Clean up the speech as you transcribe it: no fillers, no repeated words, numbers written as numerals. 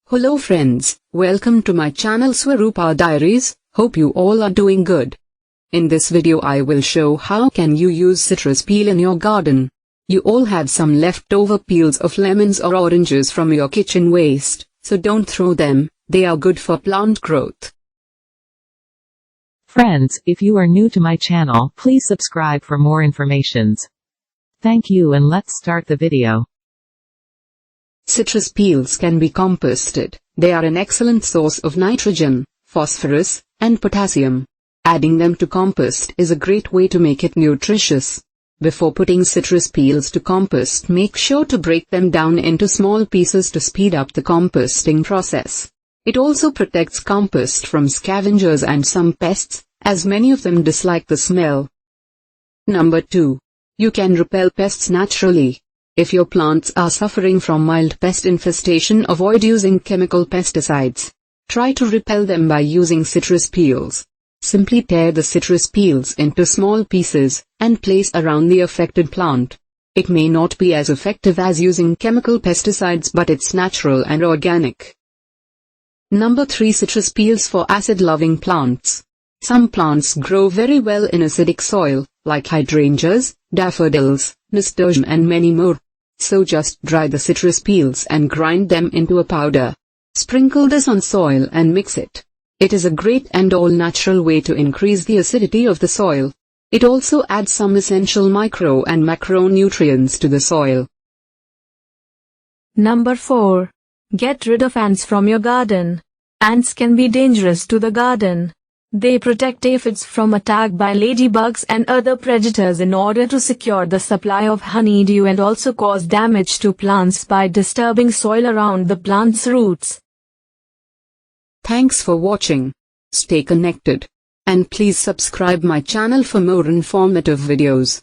Hello friends, welcome to my channel Swaroopa Diaries. Hope you all are doing good. In this video I will show how can you use citrus peel in your garden. You all have some leftover peels of lemons or oranges from your kitchen waste, so don't throw them, they are good for plant growth. Friends, if you are new to my channel, please subscribe for more informations. Thank you, and let's start the video. Citrus peels can be composted. They are an excellent source of nitrogen, phosphorus, and potassium. Adding them to compost is a great way to make it nutritious. Before putting citrus peels to compost, make sure to break them down into small pieces to speed up the composting process. It also protects compost from scavengers and some pests, as many of them dislike the smell. Number 2. You can repel pests naturally. If your plants are suffering from mild pest infestation, avoid using chemical pesticides. Try to repel them by using citrus peels. Simply tear the citrus peels into small pieces and place around the affected plant. It may not be as effective as using chemical pesticides, but it's natural and organic. Number 3. Citrus peels for acid-loving plants. Some plants grow very well in acidic soil, like hydrangeas, daffodils, nasturtium and many more. So just dry the citrus peels and grind them into a powder. Sprinkle this on soil and mix it. It is a great and all-natural way to increase the acidity of the soil. It also adds some essential micro and macronutrients to the soil. Number 4. Get rid of ants from your garden. Ants can be dangerous to the garden. They protect aphids from attack by ladybugs and other predators in order to secure the supply of honeydew, and also cause damage to plants by disturbing soil around the plant's roots. Thanks for watching. Stay connected. And please subscribe my channel for more informative videos.